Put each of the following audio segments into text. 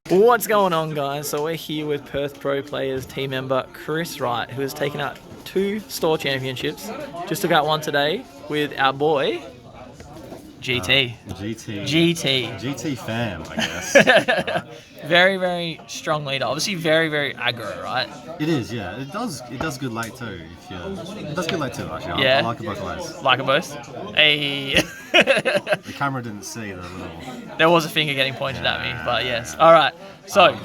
What's going on, guys? So we're here with Perth Pro Players team member Chris Wright, who has taken out 2 store championships. Just took out one today with our boy GT. GT fam, I guess. Very, very strong leader. Obviously, very, very aggro, right? It is, yeah. It does good late too. It does good late too, actually. Yeah. I like it both ways. Like it both? Hey. The camera didn't see the little. There was a finger getting pointed at me, but yes. All right. So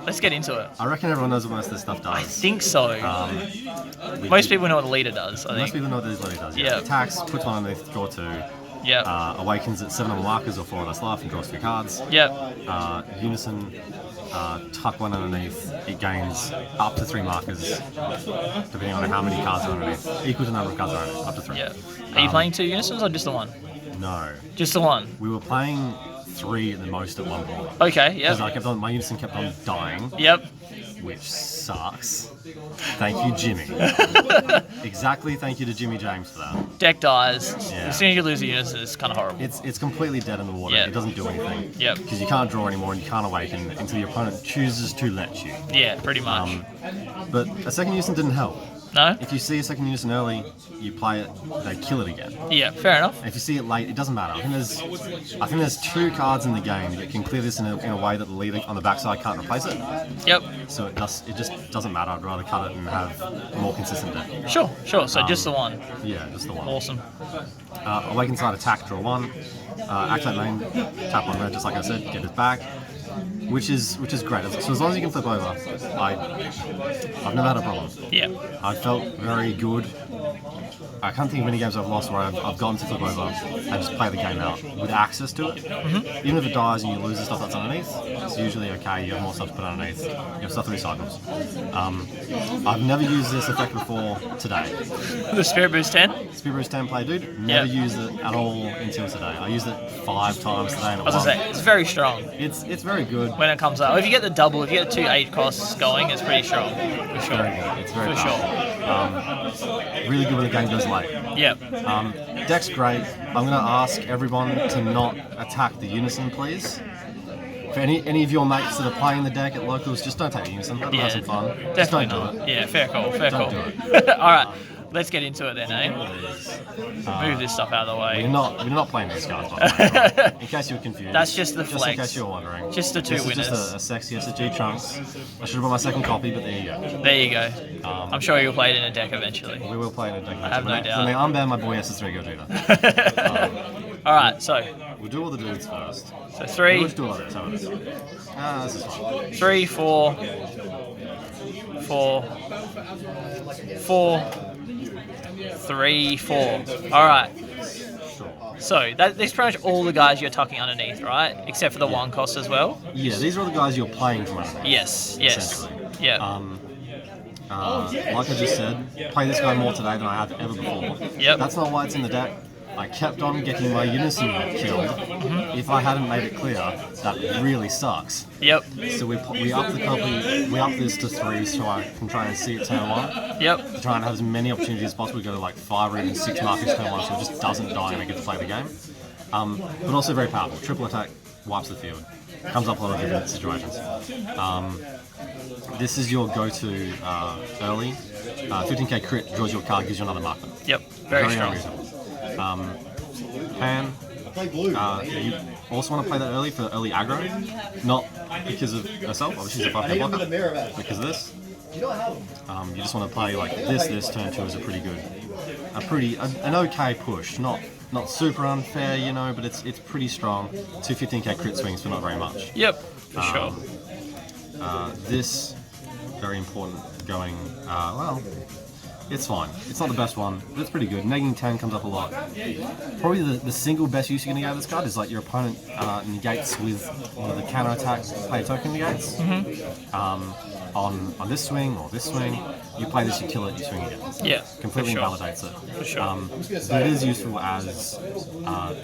let's get into it. I reckon everyone knows what most of this stuff does. I think so. Most people know what the leader does. I think. Most people know what this leader does. Yeah. Attacks, puts one underneath, draw 2. Yep. Awakens at 7 on the markers or 4 on less life and draws 2 cards. Yep. Unison, tuck one underneath. It gains up to 3 markers, depending on how many cards are underneath. Equal to the number of cards are underneath, up to 3. Yeah. Are you playing 2 unisons or just the one? No. Just the one. We were playing 3 at the most at one point. Okay. Yep. Because my unison kept on dying. Yep. Which sucks. Thank you, Jimmy. Exactly. Thank you to Jimmy James for that. Deck dies. Yeah. As soon as you lose a unison, it's kind of horrible. It's completely dead in the water. Yep. It doesn't do anything. Yep. Because you can't draw anymore and you can't awaken until your opponent chooses to let you. Yeah, pretty much. But a second unison didn't help. No? If you see a second unison early, you play it, they kill it again. Yeah, fair enough. And if you see it late, it doesn't matter. I think there's 2 cards in the game that can clear this in a way that the leader on the backside can't replace it. Yep. So it just doesn't matter. I'd rather cut it and have a more consistent deck. Sure. So just the one. Yeah, just the one. Awesome. Awaken side attack, draw 1. Activate main, tap 1 red, just like I said, get it back. Which is great. So as long as you can flip over, I've never had a problem. Yeah. I felt very good. I can't think of any games I've lost where I've gone to flip over and just play the game out with access to it. Mm-hmm. Even if it dies and you lose the stuff that's underneath, it's usually okay. You have more stuff to put underneath. You have stuff that recycles. I've never used this effect before today. The Spirit Boost 10? Spirit Boost 10 play, dude. Never used it at all until today. I used it 5 times today. I was going to say, it's very strong. It's very good. When it comes out. If you get the double, if you get the 2 8 costs going, it's pretty strong. For sure. Very good. It's very For sure. Really good when the game goes late. Yeah. Deck's great. I'm going to ask everyone to not attack the unison, please. For any of your mates that are playing the deck at locals, just don't take the unison. Let them have some fun. Definitely just don't not. do it. Yeah, fair call. Don't do it. All right. Let's get into it then, eh? Move this stuff out of the way. We're not playing these cards, by the way. In case you were confused. That's just the flex. flex. Just in case you were wondering. Just the 2 winners. This is just a sexy SSG Trunks. I should have brought my second copy, but there you go. There you go. I'm sure you'll play it in a deck eventually. We will play it in a deck eventually. I have no doubt. When they unban my boy SS3 Gogeta. All right, so. We'll do all the dudes first. So 3. We'll just do all of it. This is fun. 3, 4, 4, 4, 3, 4. All right. So that's pretty much all the guys you're tucking underneath, right? Except for the 1 cost as well. Yeah, these are all the guys you're playing from underneath. Yes. Yeah. Like I just said, play this guy more today than I have ever before. Yep. That's not why it's in the deck. I kept on getting my unison killed. Mm-hmm. If I hadn't made it clear, that really sucks. Yep. So we up the copy, we up this to 3 so I can try and see it turn 1. Yep. To try and have as many opportunities as possible to go to like 5 or even 6 markers turn 1 so it just doesn't die and I get to play the game. But also very powerful. Triple attack, wipes the field. Comes up a lot of different situations. This is your go-to early. 15k crit, draws your card, gives you another marker. Yep. Very strong. Unreasonable. Pan, you also want to play that early for early aggro, not because of herself, obviously she's a 5k blocker, because of this. You just want to play like this turn 2 is a pretty good, an okay push, not super unfair, you know, but it's pretty strong. 2 15k crit swings for not very much. Yep, for sure. This, very important, going, well, it's fine. It's not the best one, but it's pretty good. Negging 10 comes up a lot. Probably the single best use you're going to get out of this card is like your opponent negates with one of the counter attack play token negates. Mm-hmm. On this swing or this swing, you play this, you kill it, you swing again. Yeah, completely sure. invalidates it. For sure. But it is useful as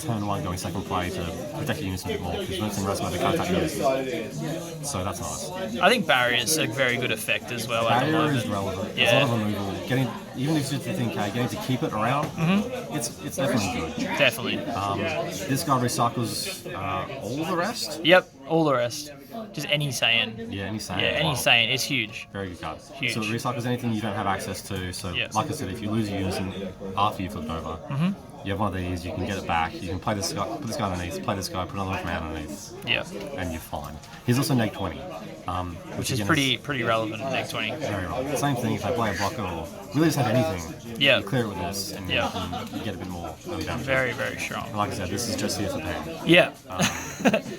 turn 1 going second play to protect your unison a bit more because when it's in rest mode, they can't attack unison. So that's nice. I think barrier is a very good effect as well. Barrier is relevant. Yeah. There's a lot of removal. Even if it's 15k, getting to keep it around, it's definitely good. Definitely. This guy recycles all the rest. Yep. all the rest. Just any Saiyan. Yeah, any Saiyan. Yeah, any Wow. Saiyan. It's huge. Very good card. Huge. So it recycles anything you don't have access to. So, Yes. like I said, if you lose your unison after you flipped over, you have one of these, you can get it back. You can play this guy, put this guy underneath, play this guy, put another command underneath, Yeah. and you're fine. He's also neg 20, Which is again pretty relevant in Neg 20. very right. Same thing if they play a blocker or really just have anything. Yeah. You clear it with this, and Yeah. you get a bit more damage. Very, very strong. And like I said, this is just here for pain. Yeah.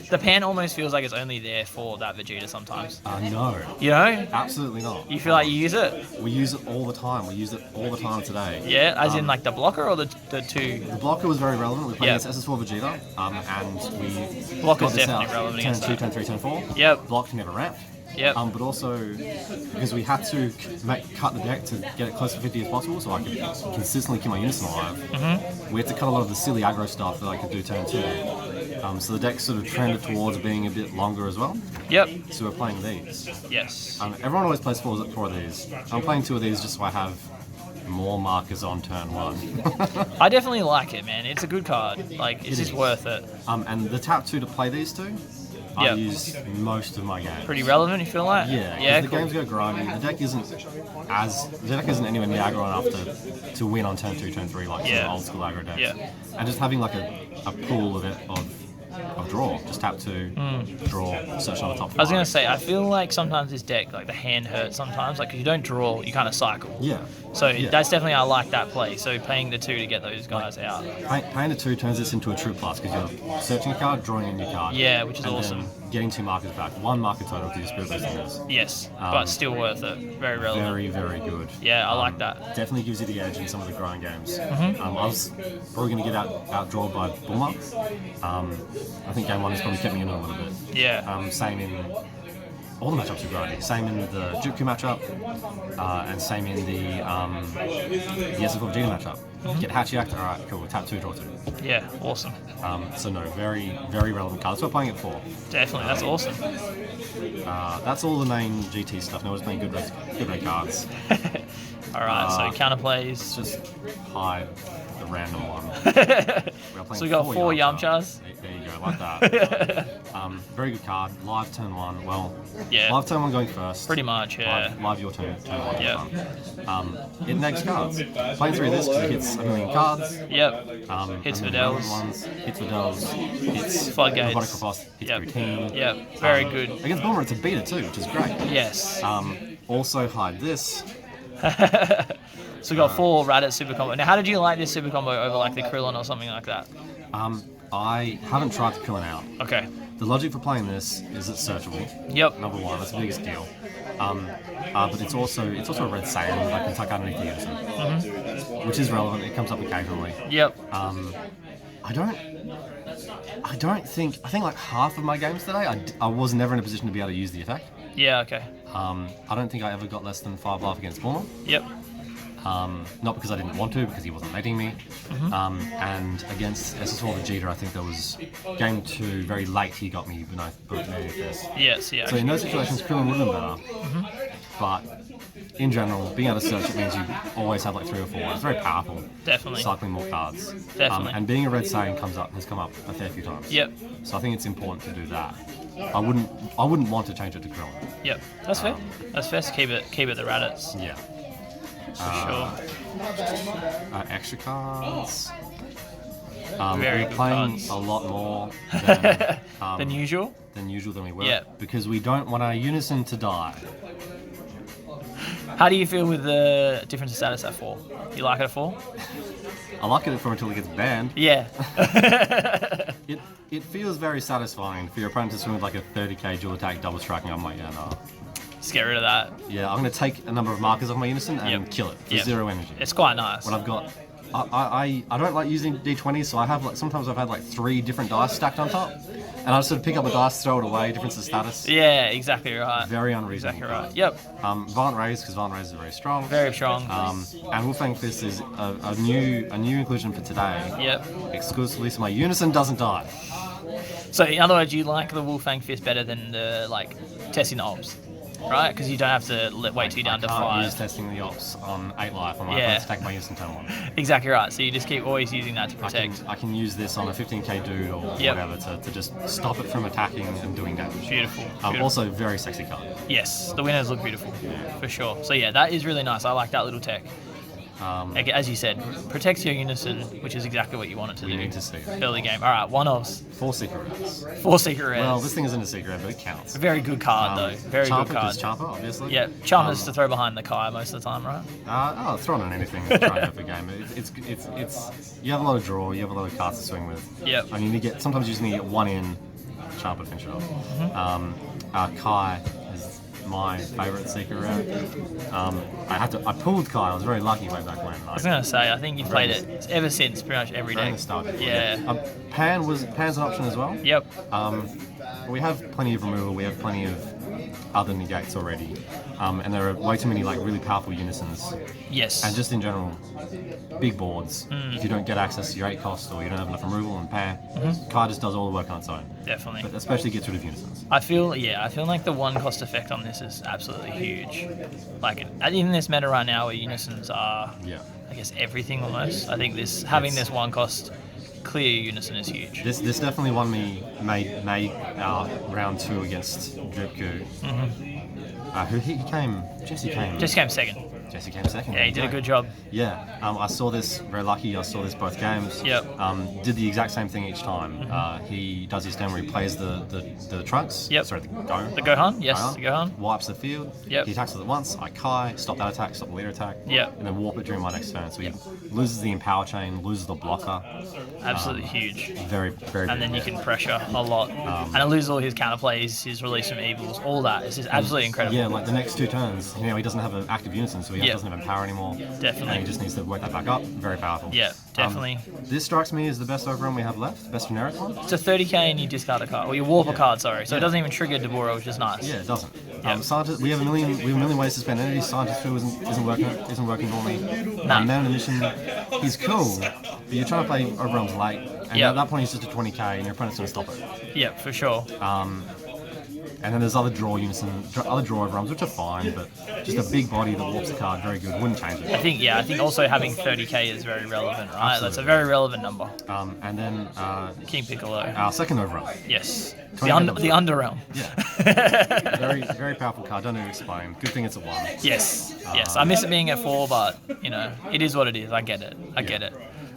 The pan almost feels like it's only there for that Vegeta sometimes. No, You know? absolutely not. You feel like you use it? We use it all the time. We used it all the time today. Yeah, as in like the blocker or the two? The blocker was very relevant. We played Yeah. against SS4 Vegeta, and we Blocker's got this definitely out. relevant Turn against 2, that. turn 3, turn 4. Yep. Blocked, never ramped. Yep. But also because we had to cut the deck to get it close to 50 as possible, so I could consistently keep my unison alive. We had to cut a lot of the silly aggro stuff that I could do turn 2. So the deck sort of trended towards being a bit longer as well. Yep. So we're playing these. Yes. Everyone always plays four of these. I'm playing 2 of these just so I have more markers on turn 1. I definitely like it, man. It's a good card. Like, it's just worth it. And the tap 2 to play these 2, I Yep. use most of my games. Pretty relevant, you feel like? Yeah, 'cause Yeah, the cool. games go grindy. The deck isn't anywhere near aggro enough to win on turn 2, turn 3 like Yeah. some old school aggro decks. Yeah. And just having like a pool of draw, just tap 2, draw, search on the top. I was going to say, I feel like sometimes this deck, like the hand hurts sometimes. Like, if you don't draw, you kind of cycle. Yeah. So Yeah. that's definitely, I like that play. So paying the 2 to get those guys out. Paying the 2 turns this into a true plus because you're searching a card, drawing a new card. Yeah, which is and awesome. Then getting 2 markers back. 1 marker total to your spirit boosting this. Yes, but still worth it. Very relevant. Very, very good. Yeah, I like that. Definitely gives you the edge in some of the grind games. I was probably going to get outdrawn by Bulma. I think game 1 has probably kept me in a little bit. Yeah. Same in all the matchups are grinding. Same in the Juku matchup, and same in the SF4 Vegeta matchup. Get Hachiak, alright, cool, tap 2, draw 2. Yeah, awesome. So no, very, very relevant cards. That's what we're playing it for. Definitely, that's awesome. That's all the main GT stuff. No one's playing good red cards. Alright, so counterplays. Just hide the random one. We are playing So we got 4 Yamchas. There you go, like that. Very good card. Live turn 1. Well, Yeah. live turn 1 going first. Pretty much, yeah. Live your turn 1. Yeah. It negs cards. Playing through this because it hits a million cards. Yep. and Hits then Videls. relevant ones, hits Videls, hits Floodgates. Robotic Riposte, hits Yep. Routine. Yep. Very good. Against Boomer, it's a beater too, which is great. Yes. Also hide this. So we got 4 Raditz super combo. Now, how did you like this super combo over like the Krillin or something like that? I haven't tried the Krillin out. Okay. The logic for playing this is it's searchable. Yep. Number 1, that's the biggest deal. But it's also a red Saiyan that I can tuck underneath the unison, which is relevant. It comes up occasionally. Yep. I think like half of my games today, I was never in a position to be able to use the effect. Yeah. Okay. I don't think I ever got less than 5 life against Bulma. Yep. Not because I didn't want to, because he wasn't letting me. And against SS4 Vegeta, I think there was game 2 very late. He got me when I put it this. Yes. Yeah. So in those situations, Krillin would have been better. But in general, being able to search it means you always have like 3 or 4. It's very powerful. Definitely. Cycling more cards. Definitely. And being a red Saiyan has come up a fair few times. Yep. So I think it's important to do that. I wouldn't want to change it to Krillin. Yep. That's fair. That's fair. So keep it the Raditz. Yeah. For sure. Extra cards. Very We're good playing cards. a lot more than, Than usual. than we were. Yeah. Because we don't want our unison to die. How do you feel with the difference of status at 4? You like it at 4? I like it for until it gets banned. Yeah. It feels very satisfying for your opponent to swing with like a 30k dual attack double striking. I'm like, yeah, no. Just get rid of that. Yeah, I'm going to take a number of markers off my unison and Yep. kill it for Yep. 0 energy. It's quite nice. When I've got, I don't like using d20s, so I have like sometimes I've had like 3 different dice stacked on top, and I just sort of pick up a dice, throw it away, difference of status. Yeah, exactly right. Very unreasonable. Exactly right. card. Yep. Violent Raise, because Violent Raise is very strong. Very strong. And Wolfang Fist is a new inclusion for today. Yep. Exclusively, so my unison doesn't die. So in other words, you like the Wolfang Fist better than the like testing the obs. right? Because you don't have to wait till you're down to I can't use 5. testing the ops on 8 life on my Yeah. opponent's attack by instant turn 1. Exactly right. So you just keep always using that to I protect. can use this on a 15k dude or Yep. whatever to just stop it from attacking and doing damage. Beautiful. Also, very sexy card. Yes, the winners look beautiful, for sure. So yeah, that is really nice. I like that little tech. As you said, protects your unison, which is exactly what you want it to do. We need to see it. Early game. All right, 1-ofs. 4 secret rares. 4 secret rares. Well, this thing isn't a secret rare, but it counts. Very good card, though. Very Charper, good card. Just Charper, obviously. Yeah, Charmers to throw behind the Kai most of the time, right? I'll throw it on anything and try and help the game. It's you have a lot of draw, you have a lot of cards to swing with. Yep. I mean, sometimes you just need to get 1 in, Charper to finish it off. Kai is my favourite secret rare. I pulled Kai. I was very lucky way back when. I was gonna say, I think you've played it ever since, pretty much every Very day. nostalgic. Yeah. Pan's an option as well. Yep. We have plenty of removal. We have plenty of other negates already, and there are way too many like really powerful unisons. Yes. And just in general, big boards. If you don't get access to your 8 cost or you don't have enough removal and Pan, Kai just does all the work on its own. Definitely. But especially gets rid of unisons. I feel like the 1 cost effect on this is absolutely huge. Like in this meta right now, where unisons are, Yeah. I guess, everything almost. I think having this 1 cost clear unison is huge. This definitely won me round 2 against Dripku. Who he came? Jesse came. Just came second. Jesse came second. Yeah, he did a good job. Yeah, I saw this, very lucky, I saw this both games. Yep. Did the exact same thing each time. He does his stand where he plays the trunks. Yep. Sorry, the Gohan. The Gohan, yes, the Gohan. Wipes the field. Yep. He attacks with it once, I Kai, stop that attack, stop the leader attack. Yep. And then warp it during my next turn. So he loses the empower chain, loses the blocker. Absolutely huge. Very, very And then you can pressure a lot. And it loses all his counterplays, his release from evils, all that. It's just absolutely incredible. Yeah, like the next 2 turns, he doesn't have an active unison, so he Yep. doesn't have empower anymore. Definitely. And he just needs to work that back up. Very powerful. Yeah, definitely. This strikes me as the best overrun we have left, best generic one. It's a 30k and you discard a card, or you warp a card, sorry. So it doesn't even trigger Deborah, which is nice. Yeah, it doesn't. Yep. Scientist, we have a million ways to spend energy. Scientist 2 isn't working for me. Nah. Man on Mission, he's cool, but you're trying to play overruns late, and Yep. at that point he's just a 20k, and your opponent's going to stop it. Yeah, for sure. And then there's other draw overruns, which are fine, but just a big body that warps the card, very good. Wouldn't change it. I think also having 30k is very relevant, right? That's a very relevant number. And then King Piccolo. our second overrun. Yes. 20 The Underrealm. Yeah. Very, very powerful card. Don't need to explain. Good thing it's a 1. Yes. Yes. I miss it being at 4, but, it is what it is. I get it. I get it.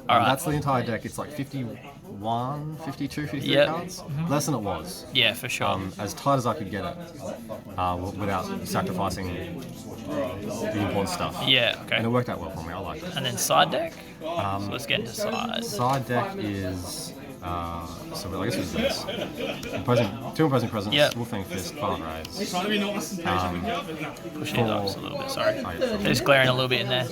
All right. That's the entire deck. It's like 51, 52, 53 Yep. cards. Less than it was. Yeah, for sure. As tight as I could get it, without sacrificing the important stuff. Yeah, okay. And it worked out well for me. I liked it. And then side deck? So let's get into side. Side deck is. So I guess it's this. Two imposing presence, Yep. Wolfang Fist, Final Raise. Push these up just a little bit, sorry. They're just glaring a little bit in there.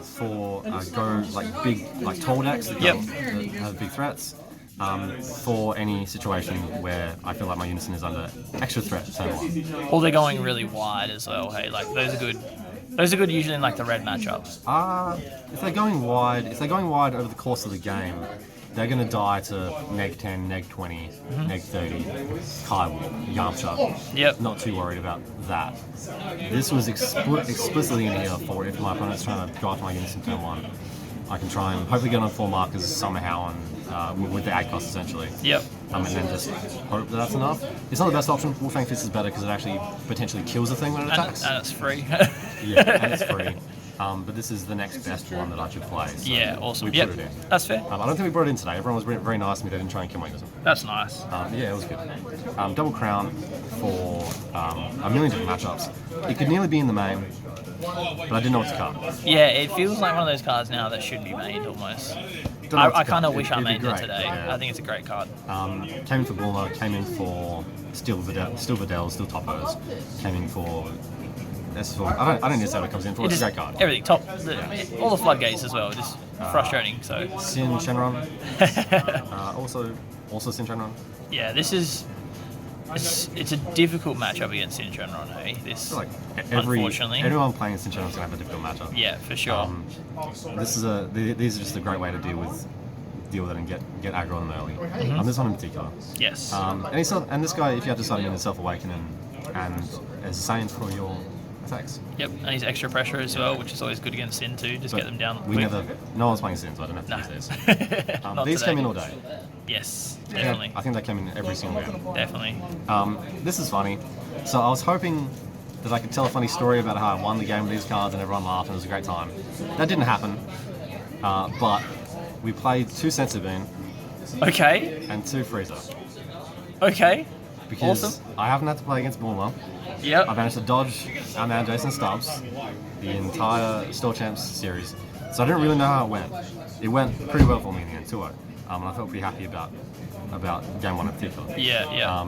For go like big, like tall decks that, Yep. that have big threats. For any situation where I feel like my unison is under extra threat turn 1. Or they're going really wide as well, hey? Like, those are good. Those are good usually in, like, the red matchups. If they're going wide over the course of the game, they're going to die to neg 10, neg 20, neg 30, Kaiwalk, Yamcha. Yep. Not too worried about that. This was explicitly in here for if my opponent's trying to go after my unison turn 1. I can try and hopefully get on 4 markers somehow and with the 8 cost essentially. Yep. And then just hope that that's enough. It's not the best option. Wolfang Fist is better because it actually potentially kills the thing when it attacks. And it's free. Yeah, and it's free. But this is the next best one that I should play. So Yeah, awesome. We Yep, put it in. that's fair. I don't think we brought it in today. Everyone was very nice to me. They didn't try and kill my unison. That's nice. Yeah, it was good. Double Crown for a million different matchups. It could nearly be in the main, but I didn't know what to cut. Yeah, it feels like one of those cards now that should be made almost. Don't know what to I cut. kind of wish I It'd be made it great, today. yeah. I think it's a great card. Came in for Bulma, came in for still Videl, still Toppos, came in for. I don't need to say what it comes in for. It's a great card. Everything, all the floodgates as well. Just frustrating. So Sin Shenron. Also Sin Shenron. yeah, this is. It's a difficult matchup against Sin Shenron, hey? This, Like unfortunately. everyone playing Sin Shenron's gonna have a difficult matchup. Yeah, for sure. These are just a great way to deal with it and get aggro on them early. This one in particular. Yes. And this guy, if you have to start him in the Self Awakening and as sane for your attacks. Yep, and he's extra pressure as well, which is always good against Sin too. Just But get them down. We quick. never. No one's playing Sin, so I don't have to No. use these. Not These today. came in all day. Yes, Yeah, definitely, I think they came in every single game. definitely. This is funny. So I was hoping that I could tell a funny story about how I won the game with these cards and everyone laughed and it was a great time. That didn't happen. But we played 2 Senzu Bean Okay, and 2 Freezer. okay, Because awesome. I haven't had to play against Bulma. I Yep. managed to dodge our man Jason Stubbs the entire Store Champs series. So I didn't really know how it went. It went pretty well for me in the end, 2-0. And I felt pretty happy about game 1 in particular. Yeah, yeah.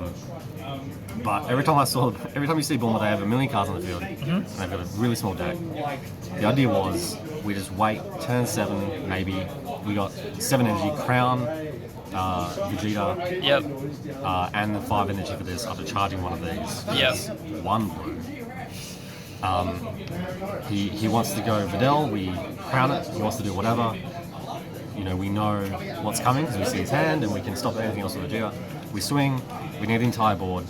But every time you see Bulma, they have a million cards on the field, and they've got a really small deck. The idea was we just wait, turn 7 maybe. We got 7 energy, Crown, Vegeta, Yep. and the 5 energy for this after charging one of these. Yep. It's 1 blue. He wants to go Videl, we crown it, he wants to do whatever. You know, we know what's coming because we see his hand and we can stop anything else with Vegeta. We swing, we need the entire board.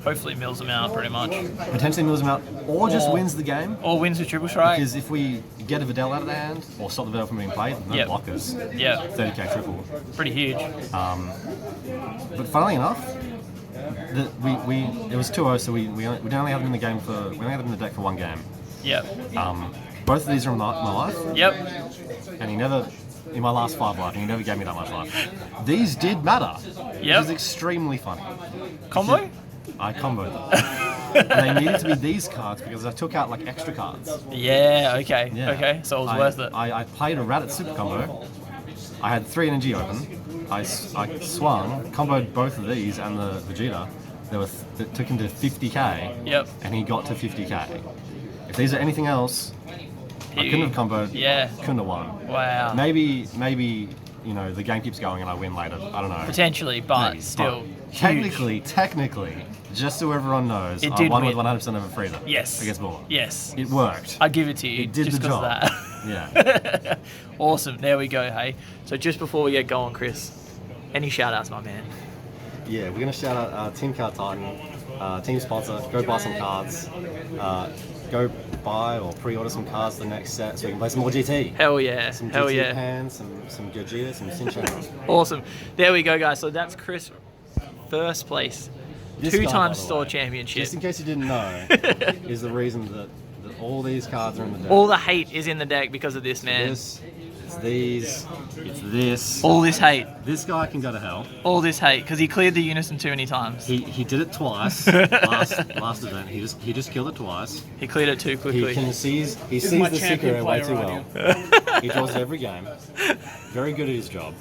Hopefully mills them out pretty much. Potentially mills him out, or just wins the game. Or wins with triple strike. Because if we get a Videl out of the hand, or stop the Videl from being played, no Yep. blockers, Yeah, 30k triple. pretty huge. But funnily enough, it was 2-0, so we didn't only have him in the game for we only had him in the deck for 1 game. Yep. Both of these are in my life, Yep. and he never. In my last 5 life, and he never gave me that much life. These did matter. Yep. It was extremely funny. Combo? I comboed them. And they needed to be these cards because I took out like extra cards. Yeah, okay. Yeah. Okay, so it was worth it. I played a Raditz super combo. I had 3 energy open. I swung, comboed both of these and the Vegeta. That took him to 50k. Yep. And he got to 50k. If these are anything else, I couldn't have comboed. Yeah. Couldn't have won. Wow. Maybe you know the game keeps going and I win later. I don't know. Potentially, but Maybe. still. But huge. technically, just so everyone knows, It I did won win. with 100% of a freezer. Yes. Against Bulma. Yes. It worked. I'll give it to you. It did just the 'cause job. of that. Yeah. Awesome. There we go, hey. So just before we get going, Chris, any shout outs, my man? Yeah, we're gonna shout out Team Card Titan, team sponsor. Go buy some cards. Go buy or pre-order some cards for the next set so we can play some more GT. Hell yeah. Some Hell GT yeah. Pan, some Gogeta, some Shinchan. Awesome. There we go, guys. So that's Chris, first place. This guy, by Two-time the store way, championship. Just in case you didn't know, is the reason that all these cards are in the deck. All the hate is in the deck because of this, man. This, it's these, it's this. All this hate. This guy can go to hell. All this hate because he cleared the unison too many times. He did it twice. last event, he just killed it twice. He cleared it too He quickly. sees my the champion secret way player too right well. He draws every game. Very good at his job.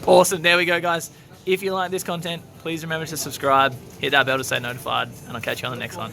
Awesome. There we go, guys. If you like this content, please remember to subscribe, hit that bell to stay notified, and I'll catch you on the next one.